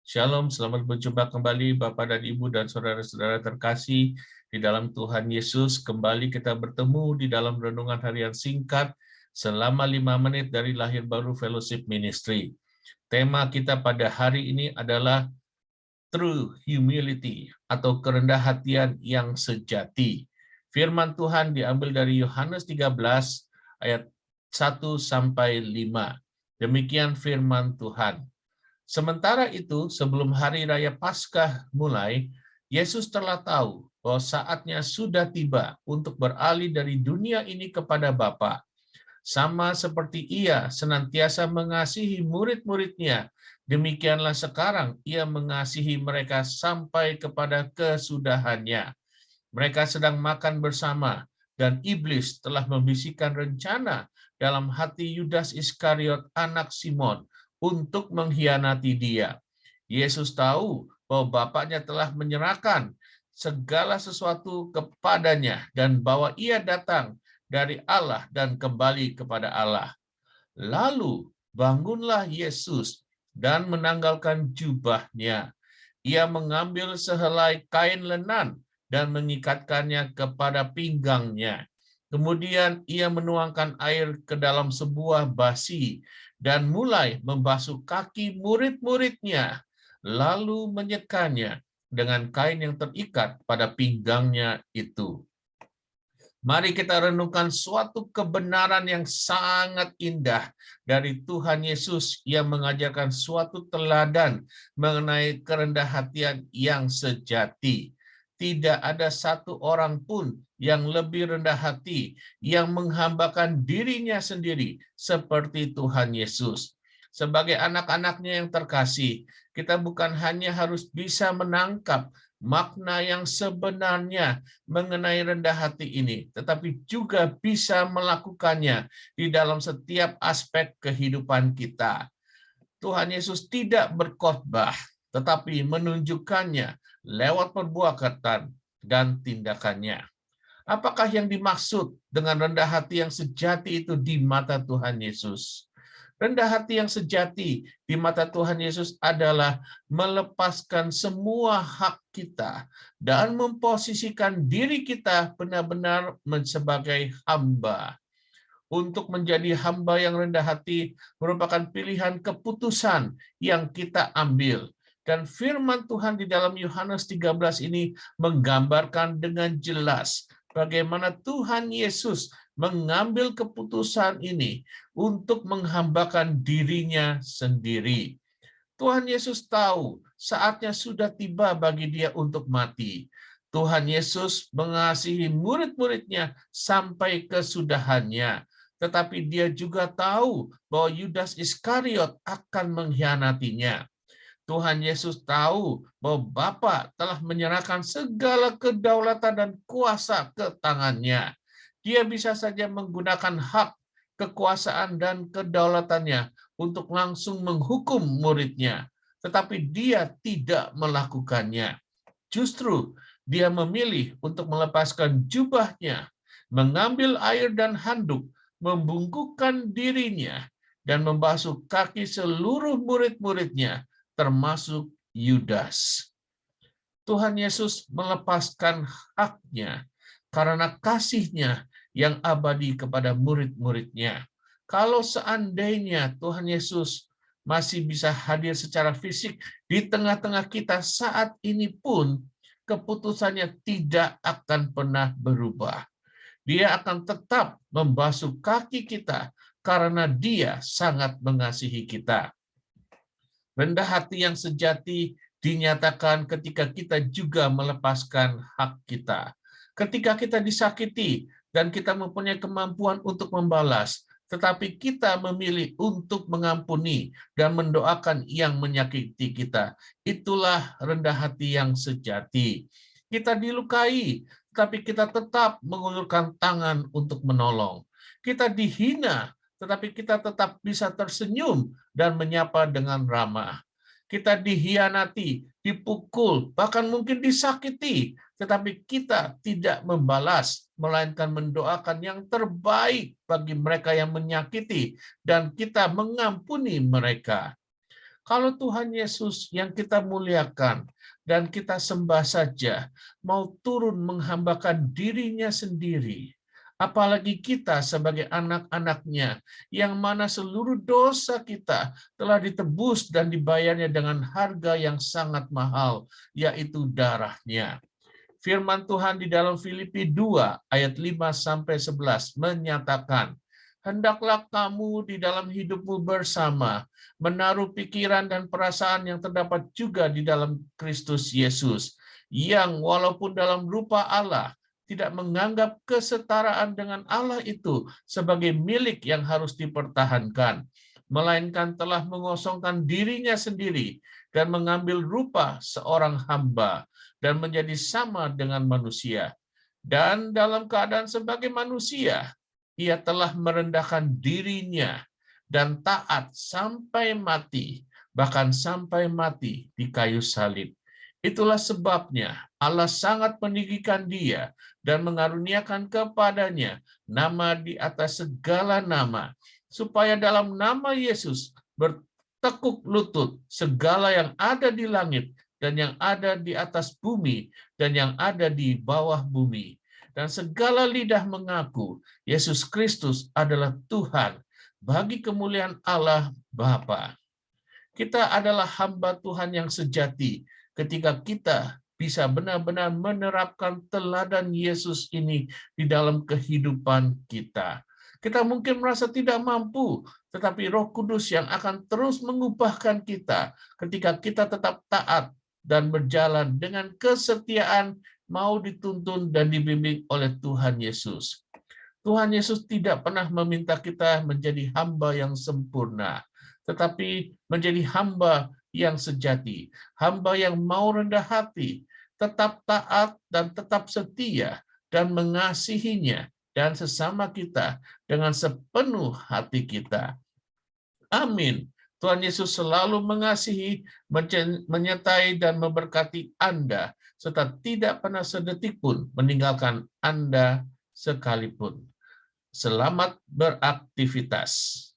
Shalom, selamat berjumpa kembali Bapak dan Ibu dan saudara-saudara terkasih di dalam Tuhan Yesus. Kembali kita bertemu di dalam renungan harian singkat selama 5 menit dari Lahir Baru Fellowship Ministry. Tema kita pada hari ini adalah True Humility atau kerendah hatian yang sejati. Firman Tuhan diambil dari Yohanes 13 ayat 1 sampai 5. Demikian firman Tuhan. Sementara itu, sebelum hari raya Paskah mulai, Yesus telah tahu bahwa saatnya sudah tiba untuk beralih dari dunia ini kepada Bapa. Sama seperti Ia senantiasa mengasihi murid-muridnya, demikianlah sekarang Ia mengasihi mereka sampai kepada kesudahannya. Mereka sedang makan bersama, dan iblis telah membisikkan rencana dalam hati Yudas Iskariot anak Simon untuk mengkhianati dia. Yesus tahu bahwa Bapaknya telah menyerahkan segala sesuatu kepadanya dan bahwa ia datang dari Allah dan kembali kepada Allah. Lalu bangunlah Yesus dan menanggalkan jubahnya. Ia mengambil sehelai kain lenan dan mengikatkannya kepada pinggangnya. Kemudian ia menuangkan air ke dalam sebuah basi dan mulai membasuh kaki murid-muridnya, lalu menyekanya dengan kain yang terikat pada pinggangnya itu. Mari kita renungkan suatu kebenaran yang sangat indah dari Tuhan Yesus yang mengajarkan suatu teladan mengenai kerendah hatian yang sejati. Tidak ada satu orang pun yang lebih rendah hati, yang menghambakan dirinya sendiri seperti Tuhan Yesus. Sebagai anak-anaknya yang terkasih, kita bukan hanya harus bisa menangkap makna yang sebenarnya mengenai rendah hati ini, tetapi juga bisa melakukannya di dalam setiap aspek kehidupan kita. Tuhan Yesus tidak berkhotbah, tetapi menunjukkannya lewat perbuatan dan tindakannya. Apakah yang dimaksud dengan rendah hati yang sejati itu di mata Tuhan Yesus? Rendah hati yang sejati di mata Tuhan Yesus adalah melepaskan semua hak kita dan memposisikan diri kita benar-benar sebagai hamba. Untuk menjadi hamba yang rendah hati merupakan pilihan keputusan yang kita ambil. Dan firman Tuhan di dalam Yohanes 13 ini menggambarkan dengan jelas bagaimana Tuhan Yesus mengambil keputusan ini untuk menghambakan dirinya sendiri. Tuhan Yesus tahu saatnya sudah tiba bagi dia untuk mati. Tuhan Yesus mengasihi murid-muridnya sampai kesudahannya. Tetapi dia juga tahu bahwa Yudas Iskariot akan mengkhianatinya. Tuhan Yesus tahu bahwa Bapa telah menyerahkan segala kedaulatan dan kuasa ke tangannya. Dia bisa saja menggunakan hak, kekuasaan, dan kedaulatannya untuk langsung menghukum muridnya. Tetapi dia tidak melakukannya. Justru dia memilih untuk melepaskan jubahnya, mengambil air dan handuk, membungkukkan dirinya, dan membasuh kaki seluruh murid-muridnya, termasuk Yudas. Tuhan Yesus melepaskan haknya karena kasihnya yang abadi kepada murid-muridnya. Kalau seandainya Tuhan Yesus masih bisa hadir secara fisik di tengah-tengah kita saat ini pun, keputusannya tidak akan pernah berubah. Dia akan tetap membasuh kaki kita karena dia sangat mengasihi kita. Rendah hati yang sejati dinyatakan ketika kita juga melepaskan hak kita. Ketika kita disakiti dan kita mempunyai kemampuan untuk membalas, tetapi kita memilih untuk mengampuni dan mendoakan yang menyakiti kita. Itulah rendah hati yang sejati. Kita dilukai, tapi kita tetap mengulurkan tangan untuk menolong. Kita dihina, tetapi kita tetap bisa tersenyum dan menyapa dengan ramah. Kita dihianati, dipukul, bahkan mungkin disakiti, tetapi kita tidak membalas, melainkan mendoakan yang terbaik bagi mereka yang menyakiti, dan kita mengampuni mereka. Kalau Tuhan Yesus yang kita muliakan dan kita sembah saja mau turun menghambakan dirinya sendiri, apalagi kita sebagai anak-anaknya, yang mana seluruh dosa kita telah ditebus dan dibayarnya dengan harga yang sangat mahal, yaitu darahnya. Firman Tuhan di dalam Filipi 2 ayat 5-11 menyatakan, hendaklah kamu di dalam hidupmu bersama menaruh pikiran dan perasaan yang terdapat juga di dalam Kristus Yesus, yang walaupun dalam rupa Allah tidak menganggap kesetaraan dengan Allah itu sebagai milik yang harus dipertahankan, melainkan telah mengosongkan dirinya sendiri dan mengambil rupa seorang hamba dan menjadi sama dengan manusia. Dan dalam keadaan sebagai manusia, ia telah merendahkan dirinya dan taat sampai mati, bahkan sampai mati di kayu salib. Itulah sebabnya Allah sangat meninggikan dia dan mengaruniakan kepadanya nama di atas segala nama, supaya dalam nama Yesus bertekuk lutut segala yang ada di langit dan yang ada di atas bumi dan yang ada di bawah bumi. Dan segala lidah mengaku Yesus Kristus adalah Tuhan bagi kemuliaan Allah Bapa. Kita adalah hamba Tuhan yang sejati ketika kita bisa benar-benar menerapkan teladan Yesus ini di dalam kehidupan kita. Kita mungkin merasa tidak mampu, tetapi Roh Kudus yang akan terus mengubahkan kita ketika kita tetap taat dan berjalan dengan kesetiaan, mau dituntun dan dibimbing oleh Tuhan Yesus. Tuhan Yesus tidak pernah meminta kita menjadi hamba yang sempurna, tetapi menjadi hamba yang sejati, hamba yang mau rendah hati, tetap taat dan tetap setia, dan mengasihinya dan sesama kita dengan sepenuh hati kita. Amin. Tuhan Yesus selalu mengasihi, menyertai, dan memberkati Anda, serta tidak pernah sedetik pun meninggalkan Anda sekalipun. Selamat beraktivitas.